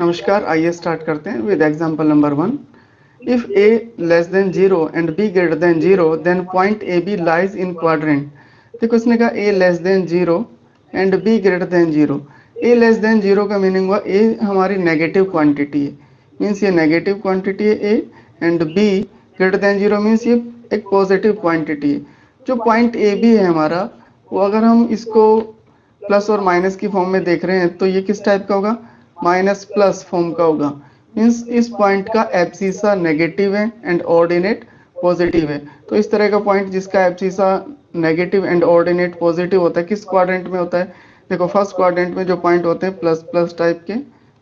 नमस्कार, आइए स्टार्ट करते हैं with example number 1। If a less than 0 and b greater than 0 then point a b lies in quadrant. देखो इसने कहा a less than 0 and b greater than 0। a less than 0 का meaning हुआ a हमारी negative quantity है, means ये negative quantity है a, and b greater than 0 means ये एक पॉजिटिव क्वांटिटी है। जो पॉइंट ए बी है हमारा, वो अगर हम इसको प्लस और माइनस की फॉर्म में देख रहे हैं तो ये किस टाइप का होगा, माइनस प्लस फॉर्म का होगा। मीन्स इस पॉइंट का एब्सिसा नेगेटिव है एंड ऑर्डिनेट पॉजिटिव है। तो इस तरह का पॉइंट जिसका abscissa negative and ordinate positive होता है, किस क्वाड्रेंट में होता है? देखो फर्स्ट क्वाड्रेंट में जो पॉइंट होते हैं प्लस प्लस टाइप के,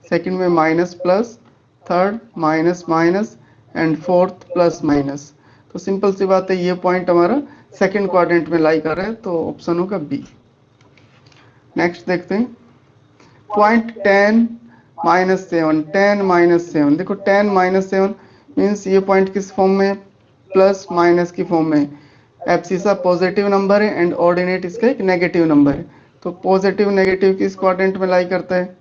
सेकंड में minus plus, third minus minus and fourth plus minus. तो सिंपल सी बात है, ये पॉइंट हमारा सेकंड क्वाड्रेंट में लाई कर रहा है, तो ऑप्शन होगा बी। नेक्स्ट देखते हैं पॉइंट 10 माइनस 7, 10 माइनस 7। देखो 10 माइनस 7 मीन्स ये पॉइंट किस फॉर्म में, प्लस माइनस की फॉर्म में। एब्सिसा पॉजिटिव नंबर है एंड ऑर्डिनेट इसका एक नेगेटिव नंबर है। तो पॉजिटिव नेगेटिव किस क्वाड्रेंट में लाई करता है?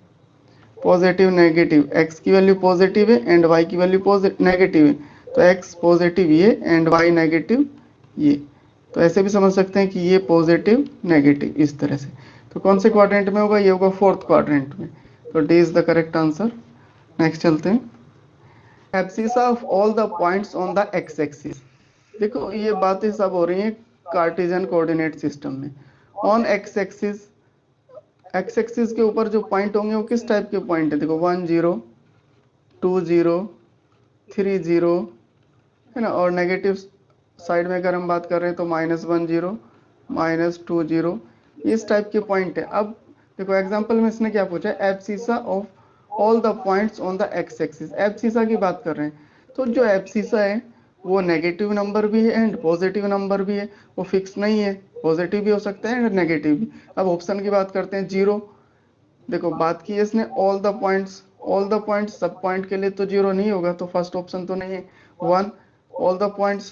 Positive negative. एक्स की वैल्यू पॉजिटिव है एंड वाई की वैल्यू नेगेटिव है, तो एक्स पॉजिटिव ये एंड वाई नेगेटिव ये। तो ऐसे भी समझ सकते हैं कि ये पॉजिटिव नेगेटिव इस तरह से। तो कौन से क्वाड्रेंट में होगा? ये होगा फोर्थ क्वाड्रेंट में। तो D is the correct answer. Next चलते हैं, abscissa of all the points on the x axis. देखो ये बातें सब हो रही हैं कार्टेशियन कोऑर्डिनेट सिस्टम में। On x axis, x axis के ऊपर जो पॉइंट होंगे वो किस टाइप के पॉइंट है? देखो 1 0, 2 0, 3 0 है ना। और नेगेटिव साइड में अगर हम बात कर रहे हैं तो -1 0, -2 0, इस टाइप के पॉइंट है। अब देखो एग्जांपल में इसने क्या पूछा है, abscissa of all the points on the x axis. Abscissa की बात कर रहे हैं, तो जो एब्सिसा है वो नेगेटिव नंबर भी है एंड पॉजिटिव नंबर भी है, वो फिक्स नहीं है, पॉजिटिव भी हो सकता है एंड नेगेटिव भी। अब ऑप्शन की बात करते हैं, 0। देखो बात की है इसने all the points, all the points सब पॉइंट के लिए तो 0 नहीं होगा, तो फर्स्ट ऑप्शन तो नहीं है। 1, ऑल द पॉइंट्स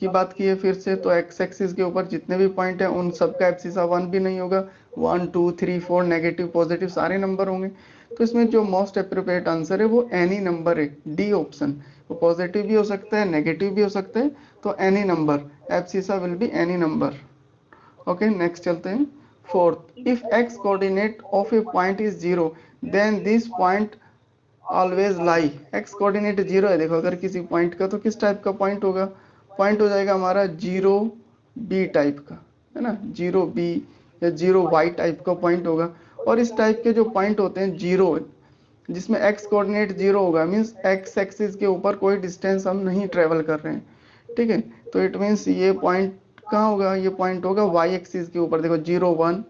की बात की है फिर से, तो एक्स एक्सिस के ऊपर जितने भी पॉइंट है उन सब का एब्सिसा 1 भी नहीं होगा। 1 2 3 4 नेगेटिव पॉजिटिव सारे नंबर होंगे। तो इसमें जो मोस्ट अप्रोप्रिएट आंसर है वो एनी नंबर है, डी ऑप्शन। वो पॉजिटिव भी हो सकता है, नेगेटिव भी हो सकता है, तो any number, abscissa will be any number. Okay next चलते हैं, fourth, if x coordinate of a point is 0 then this point always lie. X coordinate 0 है, देखो अगर किसी पॉइंट का, तो किस टाइप का पॉइंट होगा? पॉइंट हो जाएगा हमारा 0 बी टाइप का, है ना, 0 बी या 0 वाई टाइप का पॉइंट होगा। और इस टाइप के जो पॉइंट होते हैं 0 जिसमें एक्स कोऑर्डिनेट 0 होगा, मीन्स एक्स एक्सिस के ऊपर कोई डिस्टेंस हम नहीं ट्रेवल कर रहे हैं, ठीक है। तो इट मीन्स ये पॉइंट कहाँ होगा? ये पॉइंट होगा वाई एक्सिस के ऊपर। देखो 0 1,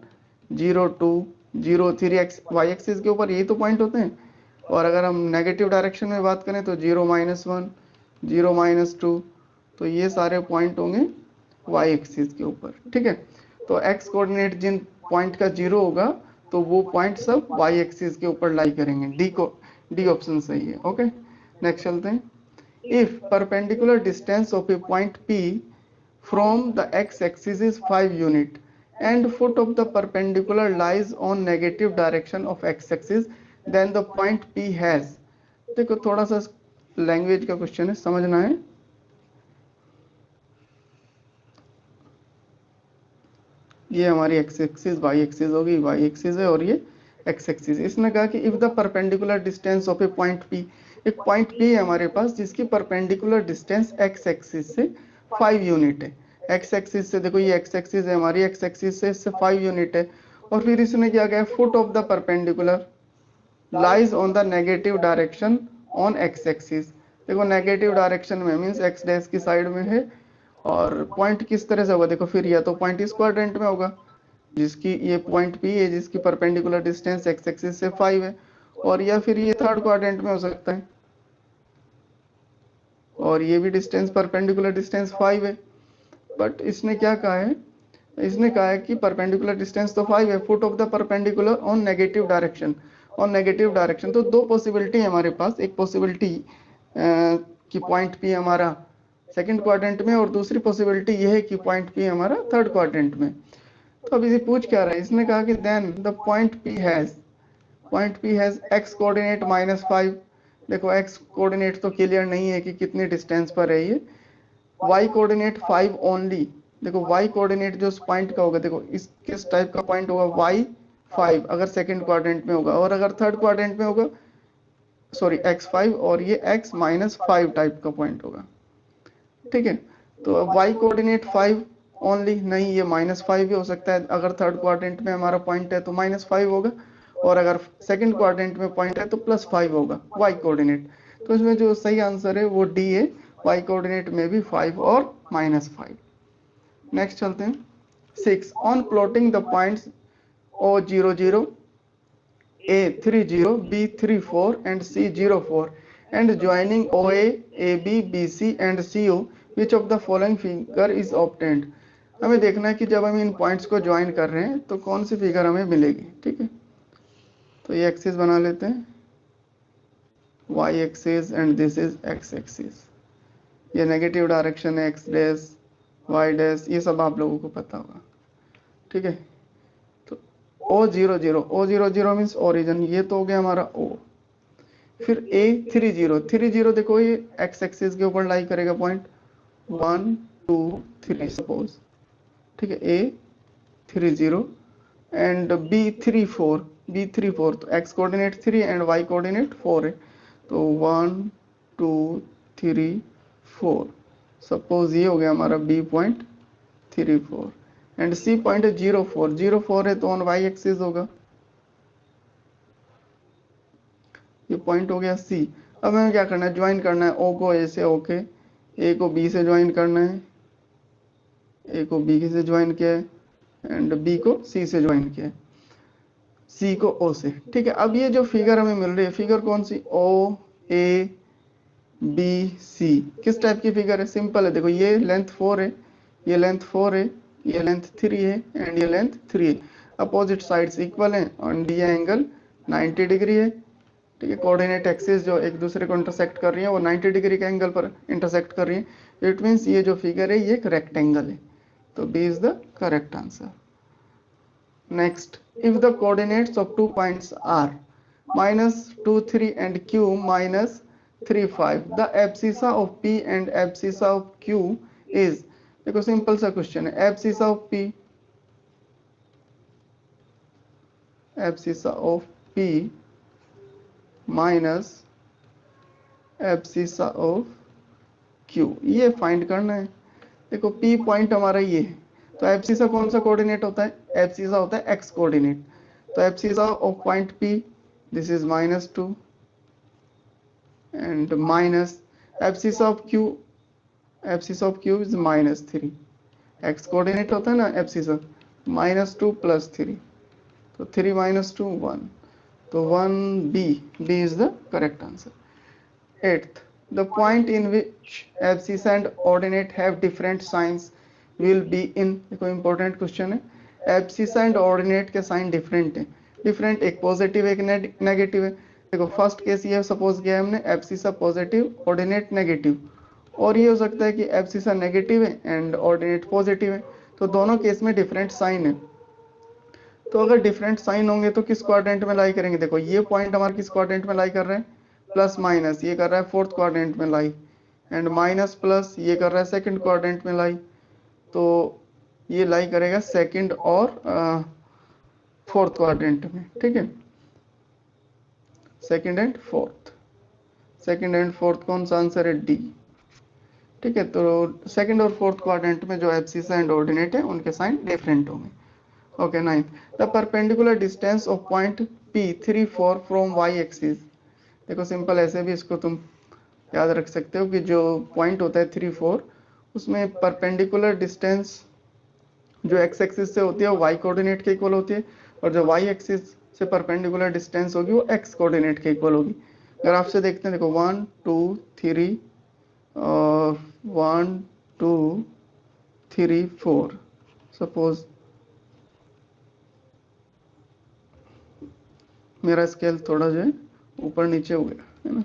0 2, 0 3 एक्स वाई एक्सिस के ऊपर यही तो पॉइंट होते हैं। और अगर हम नेगेटिव डायरेक्शन में बात करें तो 0 -1, 0 -2, तो ये सारे पॉइंट होंगे वाई एक्सिस के ऊपर, ठीक है। तो एक्स कोऑर्डिनेट जिन पॉइंट का 0 होगा तो वो पॉइंट सब वाई एक्सिस के ऊपर लाई करेंगे। डी ऑप्शन सही है। ओके नेक्स्ट चलते हैं, if perpendicular distance of a point P from the x-axis is 5 unit and foot of the perpendicular lies on negative direction of x-axis, then the point P has। देखो थोड़ा सा language का question है, समझना है। ये हमारी एक्स एक्सिस वाई एक्सिस होगी, वाई एक्सिस है और ये एक्स एक्सिस। इसने कहा कि if the perpendicular distance of a point P, एक पॉइंट P है हमारे पास जिसकी परपेंडिकुलर डिस्टेंस एक्स एक्सिस से 5 यूनिट है। एक्स एक्सिस से, देखो ये एक्स एक्सिस है हमारी, एक्स एक्सिस से इससे 5 यूनिट है। और फिर इसने क्या कहा, foot of the perpendicular lies on the negative direction on x axis. देखो नेगेटिव डायरेक्शन में मीन्स एक्स डैश की साइड में है। और पॉइंट किस तरह से होगा? देखो फिर या तो पॉइंट इस क्वाड्रेंट में होगा जिसकी, ये पॉइंट P है जिसकी परपेंडिकुलर डिस्टेंस एक्स एक्सिस से 5 है, और या फिर ये थर्ड क्वाड्रेंट में हो सकता है, और ये भी डिस्टेंस परपेंडिकुलर डिस्टेंस 5 है। बट इसने क्या कहा है, इसने कहा है कि परपेंडिकुलर डिस्टेंस तो 5 है, foot of the perpendicular on negative direction, on negative direction. तो दो पॉसिबिलिटी है हमारे पास, एक पॉसिबिलिटी कि पॉइंट P हमारा सेकंड क्वाड्रेंट में, और दूसरी पॉसिबिलिटी ये है कि पॉइंट P हमारा थर्ड क्वाड्रेंट में। तो अब इसे पूछ क्या रहा है, इसने कहा कि then the point P has, point P has x coordinate -5। देखो x कोऑर्डिनेट तो क्लियर नहीं है कि कितनी डिस्टेंस पर है ये। y coordinate 5 only. देखो y कोऑर्डिनेट जो उस पॉइंट का होगा, देखो इस किस टाइप का पॉइंट होगा, y 5 अगर सेकंड क्वाड्रेंट में होगा, और अगर थर्ड क्वाड्रेंट में होगा सॉरी x5, और ये x -5 टाइप का पॉइंट होगा। ठीक है, तो y कोऑर्डिनेट 5 ओनली नहीं, ये -5 भी हो सकता है। अगर थर्ड क्वाड्रेंट में हमारा पॉइंट है तो -5 होगा, और अगर सेकंड क्वाड्रेंट में पॉइंट है तो +5 होगा y कोऑर्डिनेट। तो इसमें जो सही आंसर है वो डी है, y कोऑर्डिनेट में भी 5 और -5। नेक्स्ट चलते हैं 6। On plotting the points O00, A30, B34 and C04 and joining OA, AB, BC and CO, which of the following figure is obtained? हमें देखना है कि जब हम इन पॉइंट्स को ज्वाइन कर रहे हैं तो कौन सी फिगर हमें मिलेगी। ठीक है, तो ये एक्सिस बना लेते हैं, y axis and this is x axis. ये नेगेटिव डायरेक्शन है, x डैश y डैश, ये सब आप लोगों को पता होगा। ठीक है, तो O00 मीन्स ओरिजिन, ये तो हो गया हमारा O। फिर A30 देखो ये x एक्सिस के ऊपर लाई करेगा पॉइंट 1 2 3 सपोज। ठीक है, A30 एंड B34 तो x coordinate 3 and y coordinate 4 है, तो 1 2 3 4 सपोज ये हो गया हमारा B.34 एंड C पॉइंट है 0 4 है तो ऑन y एक्सिस होगा, ये पॉइंट हो गया C। अब हमें क्या करना है, ज्वाइन करना है O को A से ओके, A को B से ज्वाइन करना है, A को B से ज्वाइन किया है एंड B को C से ज्वाइन किया है, C को O से। ठीक है, अब ये जो फिगर हमें मिल रही है, फिगर कौन सी, O A B C, किस टाइप की फिगर है, सिंपल है। देखो ये लेंथ 4 है, ये लेंथ 4 है, ये लेंथ 3 है एंड ये लेंथ 3 है। अपोजिट साइड्स इक्वल है और ये एंगल 90 डिग्री है। ठीक है, कोऑर्डिनेट एक्सिस जो एक दूसरे को इंटरसेक्ट कर रही है वो 90 डिग्री के एंगल पर इंटरसेक्ट कर रही है। इट मींस ये जो फिगर है ये एक रेक्टेंगल है, तो B is the correct answer. Next, if the coordinates of 2 points are -2 3 and Q -3 5, the abscissa of P and abscissa of Q is. देखो सिंपल सा क्वेश्चन है, abscissa of P, abscissa of P minus abscissa of Q, ये find करना है। देखो P point हमारा ये है, तो एब्सिसा कौन सा कोऑर्डिनेट होता है, एब्सिसा होता है x कोऑर्डिनेट। तो abscissa of point P this is -2 and minus abscissa of Q, abscissa of Q is -3, x coordinate होता है ना एब्सिसा, -2 + 3, तो 3 - 2 1, तो 1B, B is the correct answer. 8th, the point in which abscissa and ordinate have different signs will be in। देखो important question है, abscissa and ordinate के sign different है, different, एक पॉजिटिव एक नेगेटिव है। देखो फर्स्ट केस ये suppose किया है हमने, एब्सिसा पॉजिटिव ऑर्डिनेट नेगेटिव, और ये हो सकता है कि एब्सिसा नेगेटिव है एंड ऑर्डिनेट पॉजिटिव है, तो दोनों केस में डिफरेंट साइन है। तो अगर डिफरेंट साइन होंगे तो किस क्वाड्रेंट में लाई करेंगे, देखो ये पॉइंट हमारा किस क्वाड्रेंट में लाई कर रहे हैं, प्लस माइनस, ये कर रहा है फोर्थ क्वाड्रेंट में लाई, एंड माइनस प्लस ये कर रहा है सेकंड क्वाड्रेंट में लाई, तो ये लाई करेगा सेकंड और फोर्थ क्वाड्रेंट में। ठीक है, second and fourth, second and fourth कौन सा आंसर है, डी। ठीक है, तो सेकंड और फोर्थ क्वाड्रेंट में जो एब्सिसा एंड ऑर्डिनेट है उनके साइन डिफरेंट होंगे। Okay 9, the perpendicular distance of point P34 from y axis. देखो सिंपल ऐसे भी इसको तुम याद रख सकते हो कि जो पॉइंट होता है 3 4, उसमें परपेंडिकुलर डिस्टेंस जो x एक्सिस से होती है वो y कोऑर्डिनेट के इक्वल होती है, और जो y एक्सिस से परपेंडिकुलर डिस्टेंस होगी वो x कोऑर्डिनेट के इक्वल होगी। अगर आपसे देखते हैं, देखो 1 2 3 1 2 3 4 सपोज, मेरा स्केल थोड़ा जो है ऊपर नीचे हो गया है ना,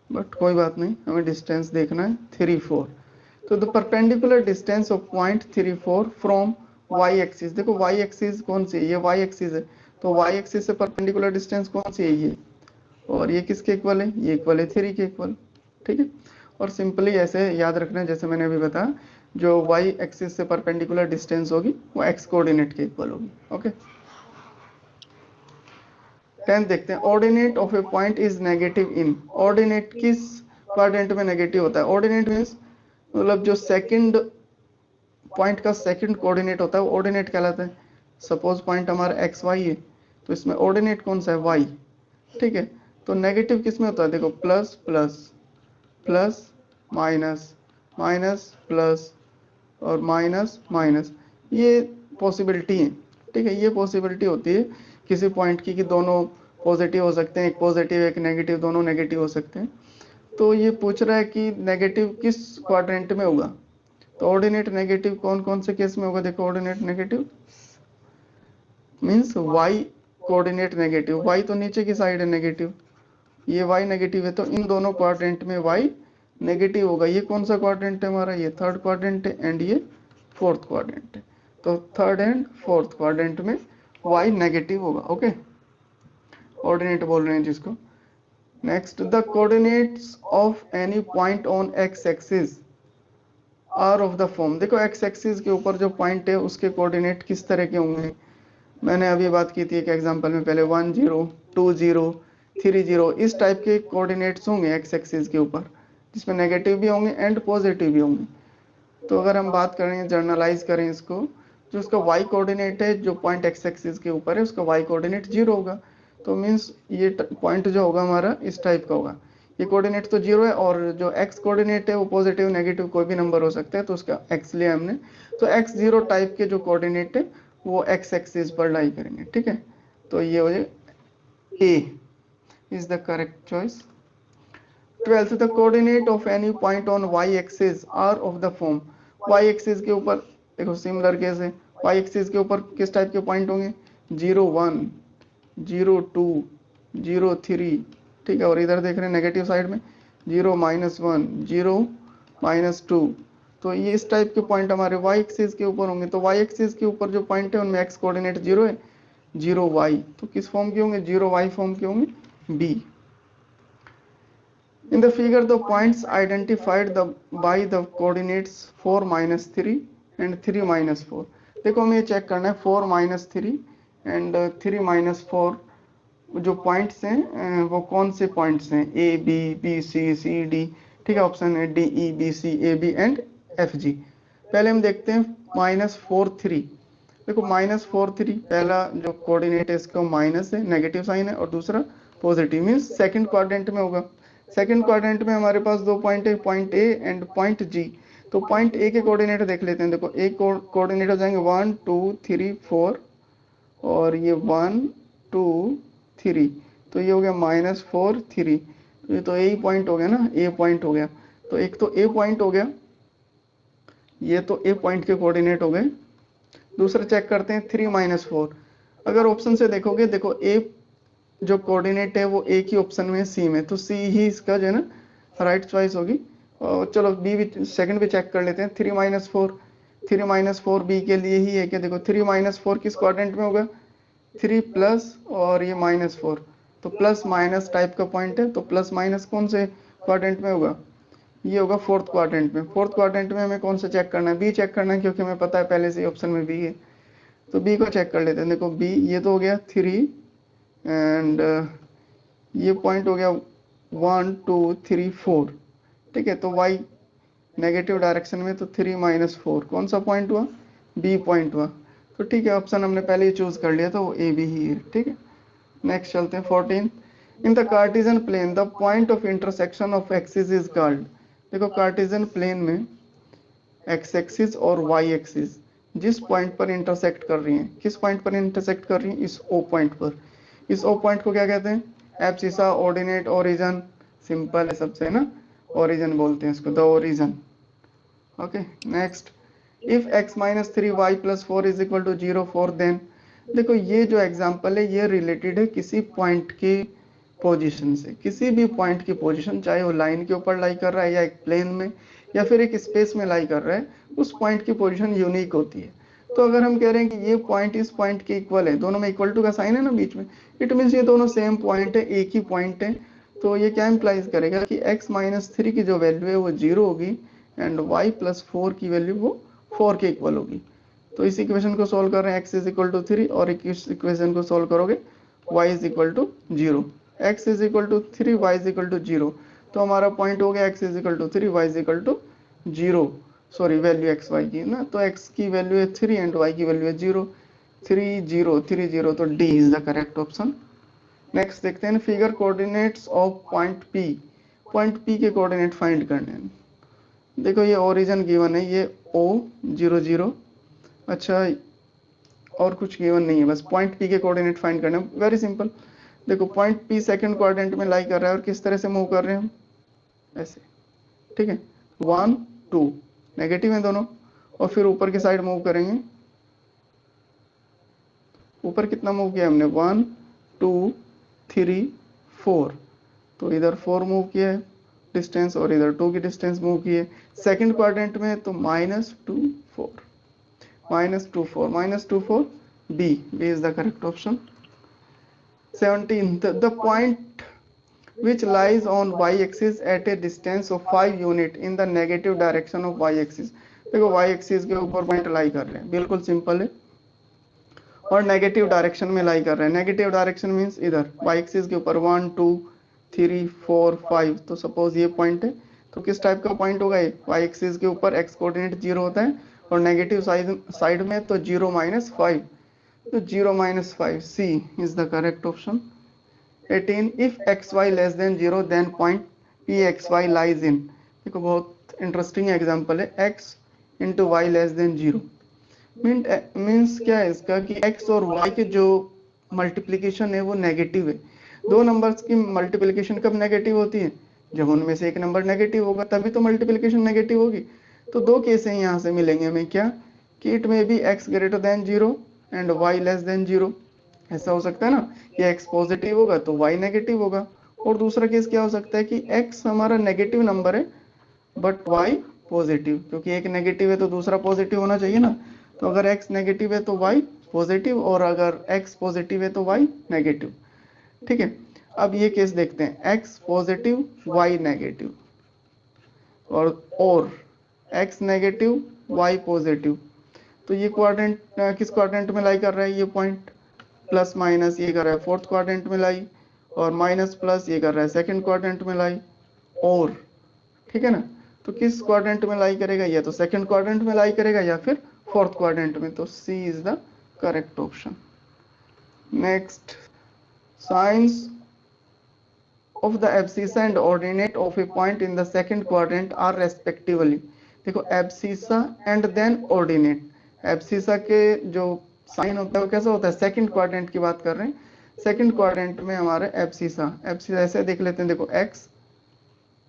बट कोई बात नहीं, हमें डिस्टेंस देखना है 3 4। तो the perpendicular distance of point 3 4 from y axis. देखो y एक्सिस कौन सी है, ये y एक्सिस है, तो y एक्सिस से परपेंडिकुलर डिस्टेंस कौन सी है, ये, और ये किसके इक्वल है, ये इक्वल है 3 के इक्वल, ठीक है। और सिंपली ऐसे याद रखना है जैसे मैंने अभी बताया, जो y एक्सिस से परपेंडिकुलर डिस्टेंस होगी वो x कोऑर्डिनेट के इक्वल होगी, ओके। 10 देखते हैं, ordinate of a point is negative in, ordinate किस क्वाड्रेंट में नेगेटिव होता है, ऑर्डिनेट मींस मतलब जो सेकंड पॉइंट का सेकंड कोऑर्डिनेट होता है वो ऑर्डिनेट कहलाता है। सपोज पॉइंट हमारा एक्स वाई है, तो इसमें ऑर्डिनेट कौन सा है, वाई, ठीक है। तो नेगेटिव किस में होता है, देखो plus plus plus minus minus plus और माइनस माइनस, ये पॉसिबिलिटी है, ठीक है। ये पॉसिबिलिटी होती है किसी पॉइंट की कि दोनों पॉजिटिव हो सकते हैं, एक पॉजिटिव एक नेगेटिव, दोनों नेगेटिव हो सकते हैं। तो ये पूछ रहा है कि नेगेटिव किस क्वाड्रेंट में होगा, तो ऑर्डिनेट नेगेटिव कौन कौन से केस में होगा, देखो ordinate negative means y coordinate negative, y तो नीचे की साइड है नेगेटिव, ये वाई नेगेटिव है, तो इन दोनों क्वाड्रेंट में वाई नेगेटिव होगा। ये कौन सा क्वाड्रेंट है हमारा, ये थर्ड क्वाड्रेंट है एंड ये फोर्थ क्वाड्रेंट है, तो थर्ड एंड फोर्थ क्वाड्रेंट में वाई नेगेटिव होगा, ओके। ऑर्डिनेट बोल रहे हैं जिसको। Next, the coordinates of any point on x axis are of the form, देखो एक्स एक्सिस के ऊपर जो पॉइंट है उसके कोऑर्डिनेट किस तरह के होंगे, मैंने अभी बात की थी एक एग्जांपल में पहले, 1 0 2 0 3 0, इस टाइप के कोऑर्डिनेट्स होंगे एक्स एक्सिस के ऊपर, जिसमें नेगेटिव भी होंगे एंड पॉजिटिव भी होंगे। तो अगर हम बात करें, जर्नलाइज करें इसको, जो उसका वाई कोऑर्डिनेट है जो पॉइंट एक्स एक्सिस के ऊपर है उसका वाई कोऑर्डिनेट 0 होगा, तो मीन्स ये पॉइंट जो होगा हमारा इस टाइप का होगा, ये कोऑर्डिनेट तो 0 है और जो एक्स कोऑर्डिनेट है वो पॉजिटिव नेगेटिव कोई भी नंबर हो सकता है, तो उसका एक्स लिया हमने, तो एक्स 0 टाइप के जो कोऑर्डिनेट है वो एक्स एक्सिस पर लाई करेंगे, ठीक है। तो ये हो जाए A is the correct choice. 12th, the coordinate of any point on Y axis are of the form, Y axis के ऊपर देखो सिमिलर केस है, वाई एक्सिस के ऊपर किस टाइप के पॉइंट होंगे, 0 1 0 2 0 3, ठीक है। और इधर देख रहे हैं नेगेटिव साइड में 0 -1 0 -2, तो ये इस टाइप के पॉइंट हमारे वाई एक्सिस के ऊपर होंगे। तो वाई एक्सिस के ऊपर जो पॉइंट है उनमें एक्स कोऑर्डिनेट 0 है, 0 वाई, तो किस फॉर्म के होंगे, 0 वाई फॉर्म के होंगे, B. In the figure, the points identified by the coordinates 4 -3 and 3 -4, देखो हमें चेक करना है 4 -3 एंड 3 -4 जो पॉइंट्स हैं वो कौन से पॉइंट्स हैं, A B B C C D, ठीक है। ऑप्शन है D E B C A B and F G. पहले हम देखते हैं -4 3, देखो -4 3 पहला जो कोऑर्डिनेट है इसका माइनस है, नेगेटिव साइन है, और दूसरा पॉजिटिव मीन्स सेकंड क्वाड्रेंट में होगा। सेकंड क्वाड्रेंट में हमारे पास दो पॉइंट है, पॉइंट ए एंड पॉइंट जी। तो पॉइंट ए के कोऑर्डिनेट देख लेते हैं, देखो ए कोऑर्डिनेट हो जाएंगे 1 2 3 4 और ये 1 2 3, तो ये हो गया -4 3, तो ये तो ए पॉइंट हो गया ना, ए पॉइंट हो गया, तो एक तो ए पॉइंट हो गया, ये तो ए पॉइंट के कोऑर्डिनेट हो गए। दूसरा चेक करते हैं 3 -4, अगर ऑप्शन से देखोगे, देखो ए जो कोऑर्डिनेट है वो एक ही ऑप्शन में सी में, तो सी ही इसका जो है ना राइट चॉइस होगी। और चलो बी भी सेकंड भी चेक कर लेते हैं, 3 -4, 3 -4 बी के लिए ही है क्या, देखो 3 -4 किस क्वाड्रेंट में होगा, 3 प्लस और ये -4, तो प्लस माइनस टाइप का पॉइंट है, तो प्लस माइनस कौन से क्वाड्रेंट में होगा, ये होगा फोर्थ क्वाड्रेंट में। फोर्थ क्वाड्रेंट में हमें कौन सा चेक करना है, बी चेक करना है, क्योंकि हमें पता है पहले से ऑप्शन में बी है, तो बी को चेक कर लेते हैं। देखो बी ये तो हो गया 3 एंड ये पॉइंट हो गया 1 2 3 4, ठीक है। तो y नेगेटिव डायरेक्शन में, तो 3 -4 कौन सा पॉइंट हुआ, बी पॉइंट हुआ, तो ठीक है ऑप्शन हमने पहले ही चूज कर लिया था, वो ए बी ही है, ठीक है। नेक्स्ट चलते हैं 14, in the Cartesian plane the point of intersection of axis is called, देखो कार्टेशियन प्लेन में एक्स एक्सिस और वाई एक्सिस जिस पॉइंट पर इंटरसेक्ट कर रही हैं, किस पॉइंट पर इंटरसेक्ट कर रही हैं, इस ओ पॉइंट पर, इस ओ पॉइंट को क्या कहते हैं, एब्सिसा, ऑर्डिनेट, ओरिजिन, सिंपल है सबसे ना, ओरिजिन बोलते हैं इसको, the origin, okay. Next, if x -3 y + 4 = 0 for then, देखो ये जो एग्जांपल है ये रिलेटेड है किसी पॉइंट की पोजीशन से, किसी भी पॉइंट की पोजीशन, चाहे वो लाइन के ऊपर लाई कर रहा है या एक प्लेन में या फिर एक स्पेस में लाई कर रहा है, उस पॉइंट की पोजीशन यूनिक होती है। तो अगर हम कह रहे हैं कि ये पॉइंट इस पॉइंट के इक्वल है, दोनों में इक्वल टू का साइन है ना बीच में, इट मीन्स ये दोनों सेम पॉइंट है, एक ही पॉइंट है। तो ये क्या इंप्लाइज करेगा कि x माइनस 3 की जो वैल्यू है वो 0 होगी एंड y प्लस 4 की वैल्यू वो 4 के इक्वल होगी। तो इस इक्वेशन को सोल्व कर रहे हैं x इज इक्वल टू 3 और इस इक्वेशन को सोल्व करोगे y is equal to 0, x is equal to 3 y is equal to 0। तो हमारा पॉइंट हो गया x is equal to 3 y is equal to 0, sorry value x y की ना, तो x की वैल्यू है 3 एंड y की वैल्यू है 0, 3 0 3 0, तो D is the correct option. Next देखते हैं figure coordinates of point P। Point P के कोऑर्डिनेट फाइंड करने हैं। देखो ये ओरिजिन गिवन है, ये O 0 0, अच्छा और कुछ गिवन नहीं है, बस पॉइंट P के कोऑर्डिनेट फाइंड करने हैं, वेरी सिंपल। देखो पॉइंट P सेकंड क्वाड्रेंट में लाई कर रहा है और किस तरह से मूव कर रहे हैं हम, ऐसे, ठीक है, 1 2 नेगेटिव है दोनों, और फिर ऊपर की साइड मूव करेंगे। ऊपर कितना मूव किया हमने, 1 2 3 4, तो इधर 4 मूव किया है डिस्टेंस और इधर 2 की डिस्टेंस मूव की है। सेकंड क्वाड्रेंट में तो -2 4 -2 4 -2 4, B is the correct option. 17 the point which lies on y axis at a distance of 5 unit in the negative direction of y axis। देखो y axis के ऊपर पॉइंट लाई कर रहे हैं, बिल्कुल सिंपल है, और नेगेटिव डायरेक्शन में लाई कर रहे हैं। नेगेटिव डायरेक्शन मींस इधर y एक्सिस के ऊपर 1 2 3 4 5, तो सपोज ये पॉइंट है, तो किस टाइप का पॉइंट होगा ये, y एक्सिस के ऊपर x कोऑर्डिनेट 0 होता है और नेगेटिव साइड में तो 0 -5, तो 0 -5, C is the correct option. 18 if xy less than 0 then point pxy lies in. देखो बहुत इंटरेस्टिंग एग्जांपल है, x into y less than 0, means क्या है इसका कि x और y के जो मल्टीप्लीकेशन है वो नेगेटिव है। दो नंबर्स की मल्टीप्लीकेशन कब नेगेटिव होती है, जब उनमें से एक नंबर नेगेटिव होगा तभी तो मल्टीप्लीकेशन नेगेटिव होगी। तो दो केसें यहाँ से मिलेंगे हमें, क्या कि it may be x greater than 0 and y less than 0, ऐसा हो सकता है ना, कि x पॉजिटिव होगा तो y नेगेटिव होगा। और दूसरा केस क्या हो सकता है कि x हमारा नेगेटिव नंबर है बट y पॉजिटिव, क्योंकि एक नेगेटिव है तो दूसरा पॉजिटिव होना चाहिए ना, तो अगर x नेगेटिव है तो y पॉजिटिव, और अगर x पॉजिटिव है तो y नेगेटिव, ठीक है। अब ये केस देखते हैं, x पॉजिटिव y नेगेटिव, और x नेगेटिव y पॉजिटिव, तो ये क्वाड्रेंट किस क्वाड्रेंट में लाई कर रहा है, ये पॉइंट प्लस माइनस ये कर रहा है फोर्थ क्वाड्रेंट में लाई, और माइनस प्लस ये कर रहा है सेकंड क्वाड्रेंट में लाई, और ठीक है ना, तो किस क्वाड्रेंट में लाई करेगा, या तो सेकंड क्वाड्रेंट में लाई करेगा या फिर फोर्थ क्वाड्रेंट में, तो C is the correct option. Next, signs of the abscissa and ordinate of a point in the second quadrant are respectively. देखो abscissa and then ordinate, abscissa के जो साइन होता है वो कैसा होता है, सेकंड क्वाड्रेंट की बात कर रहे हैं। सेकंड क्वाड्रेंट में हमारे एब्सिसा, एब्सिसा ऐसे देख लेते हैं, देखो एक्स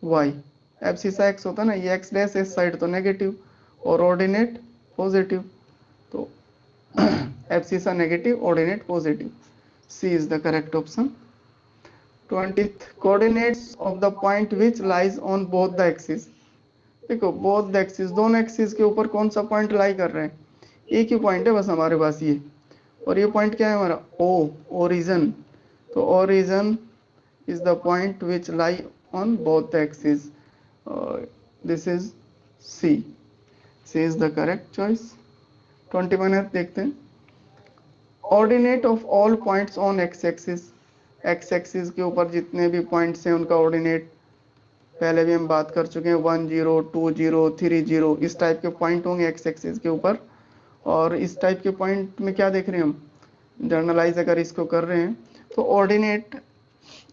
वाई, एब्सिसा एक्स होता है ना, ये एक्स डैश इस साइड तो नेगेटिव और ऑर्डिनेट पॉजिटिव, तो abscissa negative ordinate positive, C is the correct option. 20th coordinates of the point which lies on both the axis. देखो बोथ द एक्सिस, दोनों एक्सिस के ऊपर कौन सा पॉइंट लाई कर रहे हैं, एक ही पॉइंट है बस हमारे पास ये, और ये पॉइंट क्या है हमारा ओ, ओरिजिन, तो origin is the point which lie on both the axis, this is C, C is the correct choice. 21 देखते हैं, ordinate of all points on x axis, x axis के ऊपर जितने भी पॉइंट्स हैं उनका ऑर्डिनेट पहले भी हम बात कर चुके हैं, 1 0 2 0 3 0, इस टाइप के पॉइंट होंगे एक्स एक्सिस के ऊपर। और इस टाइप के पॉइंट में क्या देख रहे हैं हम, जर्नलाइज अगर इसको कर रहे हैं तो ऑर्डिनेट,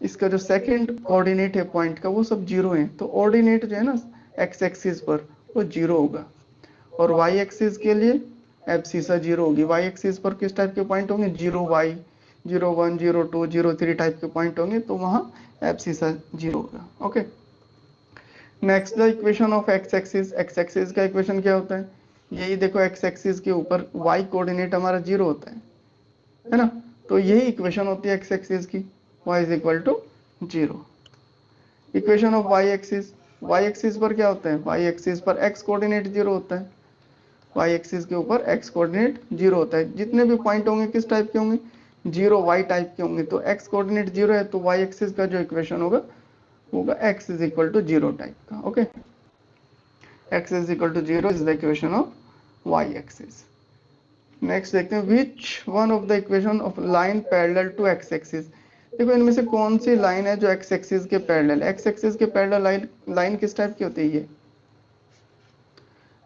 इसका जो सेकंड ऑर्डिनेट है पॉइंट का वो सब जीरो है, तो ऑर्डिनेट जो है ना एक्स एक्सिस पर वो जीरो होगा, और वाई एक्सिस के लिए एब्सिसा जीरो होगी। वाई एक्सिस पर किस टाइप के पॉइंट होंगे, 0y 0 1 0 2 0 3 टाइप के पॉइंट होंगे, तो वहां एब्सिसा जीरो होगा। Okay, next the equation of x axis, x axis का इक्वेशन क्या होता है, यही देखो एक्स एक्सिस के ऊपर वाई कोऑर्डिनेट हमारा जीरो होता है ना, तो यही इक्वेशन होती है एक्स एक्सिस की, y is equal to 0। Equation of Y axis, y axis पर क्या होता है, वाई एक्सिस पर एक्स कोऑर्डिनेट जीरो होता है। वाई एक्सिस के ऊपर एक्स कोऑर्डिनेट 0 होता है। जितने भी पॉइंट होंगे किस टाइप के होंगे, 0 वाई टाइप के होंगे। तो एक्स कोऑर्डिनेट 0 है तो वाई एक्सिस का जो इक्वेशन होगा X is equal to 0 type का। Okay, X is equal to 0 is the equation of Y axis. Next देखते हैं, which one of the equation of line parallel to X axis. देखो इनमें से कौन सी लाइन है जो एक्स एक्सिस के पैरेलल, एक्स एक्सिस के पैरेलल लाइन किस टाइप की होती है ये।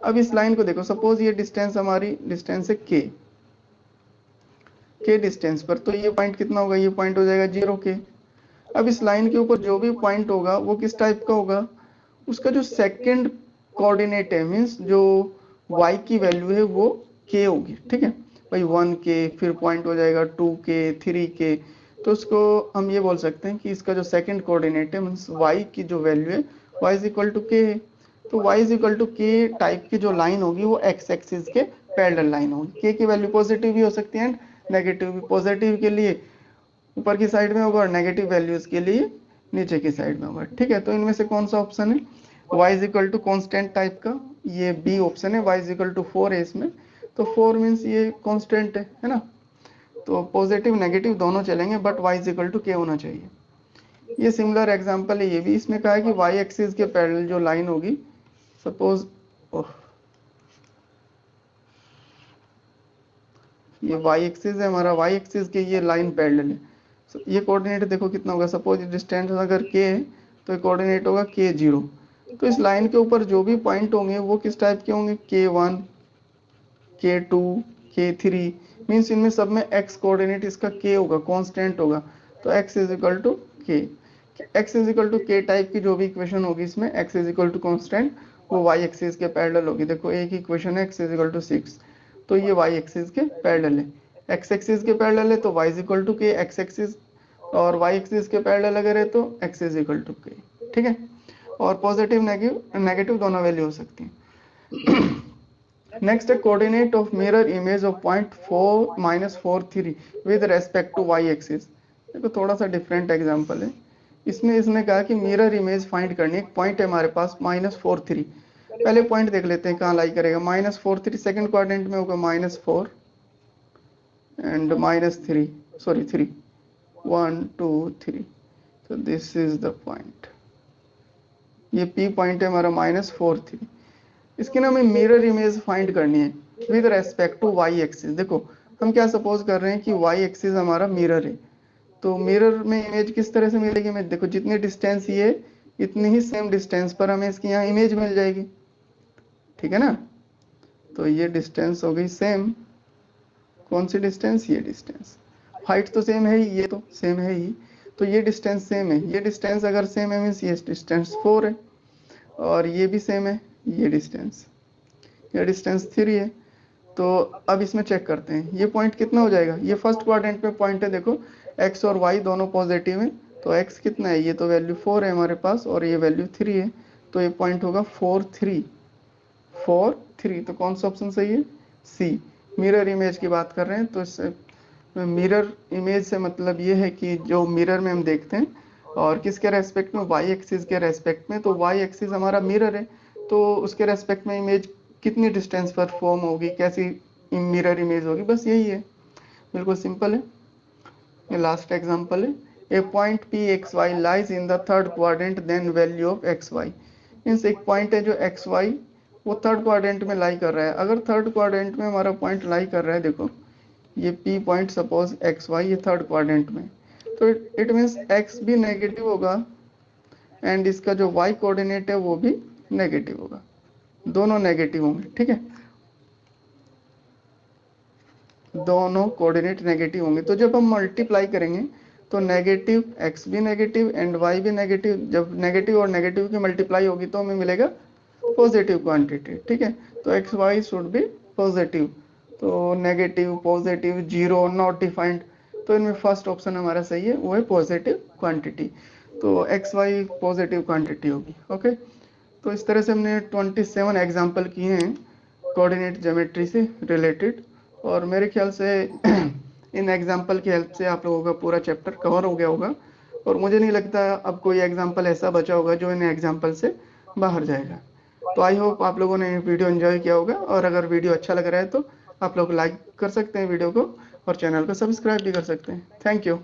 अब इस लाइन को देखो, सपोज ये डिस्टेंस हमारी डिस्टेंस है के डिस्टेंस पर, तो ये पॉइंट कितना होगा, ये पॉइंट हो जाएगा 0 के। अब इस लाइन के ऊपर जो भी पॉइंट होगा वो किस टाइप का होगा, उसका जो सेकंड कोऑर्डिनेट है, मींस जो y की वैल्यू है वो k होगी। ठीक है भाई, 1k, फिर पॉइंट हो जाएगा 2k, 3k। तो उसको हम ये बोल सकते हैं कि इसका जो सेकंड कोऑर्डिनेट है मींस y की जो वैल्यू है y is equal to k है। तो y is equal to k type की जो लाइन होगी वो x एक्सिस के पैरेलल लाइन होगी। k की वैल्यू पॉजिटिव भी हो सकती है एंड नेगेटिव भी। पॉजिटिव के लिए ऊपर की साइड में होगा और नेगेटिव वैल्यूज के लिए नीचे की साइड में होगा। ठीक है, तो इनमें से कौन सा ऑप्शन है, y is equal to constant type का, ये बी ऑप्शन है। y इज इक्वल टू 4 है इसमें, तो 4 मीन्स ये कॉन्स्टेंट है ना। तो पॉजिटिव नेगेटिव दोनों चलेंगे but y is equal to k होना चाहिए। ये सिमिलर एग्जांपल है ये भी। इसमें कहा है कि y एक्सिस के पैरेलल जो लाइन होगी, सपोज ये y एक्सिस है हमारा, y एक्सिस के ये लाइन पैरेलल है। ये कोऑर्डिनेट देखो कितना होगा, सपोज डिस्टेंस अगर k है तो कोऑर्डिनेट होगा k0। तो इस लाइन के ऊपर जो भी पॉइंट होंगे वो किस टाइप के होंगे, k1, k2, k3, मीन्स इनमें सब में x कोऑर्डिनेट इसका k होगा, कांस्टेंट होगा। तो x is equal to k, x is equal to k type की जो भी इक्वेशन होगी इसमें x is equal to constant, वो y एक्सिस के पैरेलल होगी। देखो एक इक्वेशन है x इज इक्वल टू 6, तो ये y एक्सिस के पैरेलल है। x एक्सिस के पैरेलल है तो y is equal to k x axis, और y एक्सिस के पैरेलल अगर है तो x is equal to k। ठीक है, और पॉजिटिव नेगेटिव दोनों वैल्यू हो सकती है। नेक्स्ट है coordinate of mirror image of point 4 - 4 3 with respect to y axis. देखो थोड़ा सा डिफरेंट एग्जांपल है। इसमें इसने कहा कि मिरर इमेज फाइंड करनी है। एक पॉइंट है हमारे पास -4 3। पहले पॉइंट देख लेते हैं कहाँ लाई करेगा। -4 3 सेकंड क्वाड्रेंट में होगा -4 एंड -3, सॉरी 3, 1 2 3। तो दिस इज द पॉइंट, ये P पॉइंट है हमारा -4 3। इसकी ना हमें मिरर इमेज फाइंड करनी है with respect to y axis. देखो हम क्या सपोज कर रहे हैं कि y एक्सिस हमारा मिरर है, तो मिरर में इमेज किस तरह से मिलेगी हमें, देखो जितनी डिस्टेंस ये इतनी ही सेम डिस्टेंस पर हमें इसकी यहाँ इमेज मिल जाएगी। ठीक है ना, तो ये डिस्टेंस हो गई सेम। कौन सी डिस्टेंस, ये डिस्टेंस। हाइट तो सेम है ही, ये तो सेम है ही, तो ये डिस्टेंस सेम है। ये डिस्टेंस अगर सेम है मीन्स ये डिस्टेंस 4 है, और ये भी सेम है, ये डिस्टेंस 3 है। तो अब इसमें चेक करते हैं ये पॉइंट कितना हो जाएगा। ये फर्स्ट क्वाड्रेंट में पॉइंट है, देखो x और y दोनों पॉजिटिव है, तो x कितना है, ये तो वैल्यू 4 है हमारे पास और ये वैल्यू 3 है, तो ये पॉइंट होगा 4 3 4 3। तो कौन सा ऑप्शन सही है, सी। मिरर इमेज की बात कर रहे हैं, तो इससे मिरर इमेज से मतलब ये है कि जो मिरर में हम देखते हैं और किसके रेस्पेक्ट में, y एक्सिस के रेस्पेक्ट में। तो y एक्सिस हमारा मिरर है, तो उसके रेस्पेक्ट में इमेज कितनी डिस्टेंस पर फॉर्म होगी, कैसी मिरर इमेज होगी, बस यही है, बिल्कुल सिंपल है। ये लास्ट एग्जांपल है, A point P X Y lies in the third quadrant then value of X Y. Means एक पॉइंट है जो एक्स वाई वो थर्ड क्वाड्रेंट में लाई कर रहा है। अगर थर्ड क्वाड्रेंट में हमारा पॉइंट लाई कर रहा है, देखो ये P point suppose x y ये थर्ड क्वाड्रेंट में, तो इट मीन्स एक्स भी नेगेटिव होगा एंड इसका जो वाई कोऑर्डिनेट है वो भी नेगेटिव होगा, दोनों नेगेटिव होंगे। ठीक है, दोनों कोऑर्डिनेट नेगेटिव होंगे। तो जब हम मल्टीप्लाई करेंगे तो नेगेटिव एक्स भी नेगेटिव एंड वाई भी नेगेटिव, जब नेगेटिव और नेगेटिव की मल्टीप्लाई होगी तो हमें मिलेगा पॉजिटिव क्वांटिटी। ठीक है, तो X Y should be positive. तो negative, positive, zero, not defined, तो इनमें फर्स्ट ऑप्शन हमारा सही है, वो है पॉजिटिव क्वांटिटी। तो एक्स वाई पॉजिटिव क्वांटिटी होगी। ओके, तो इस तरह से हमने 27 एग्जाम्पल किए हैं कोऑर्डिनेट ज्योमेट्री से रिलेटेड, और मेरे ख्याल से इन एग्जाम्पल की हेल्प से आप लोगों का पूरा चैप्टर कवर हो गया होगा, और मुझे नहीं लगता अब कोई एग्जाम्पल ऐसा बचा होगा जो इन एग्जाम्पल से बाहर जाएगा। तो आई होप आप लोगों ने वीडियो एंजॉय किया होगा, और अगर वीडियो अच्छा लग रहा है तो आप लोग लाइक कर सकते हैं वीडियो को, और चैनल को सब्सक्राइब भी कर सकते हैं। Thank you.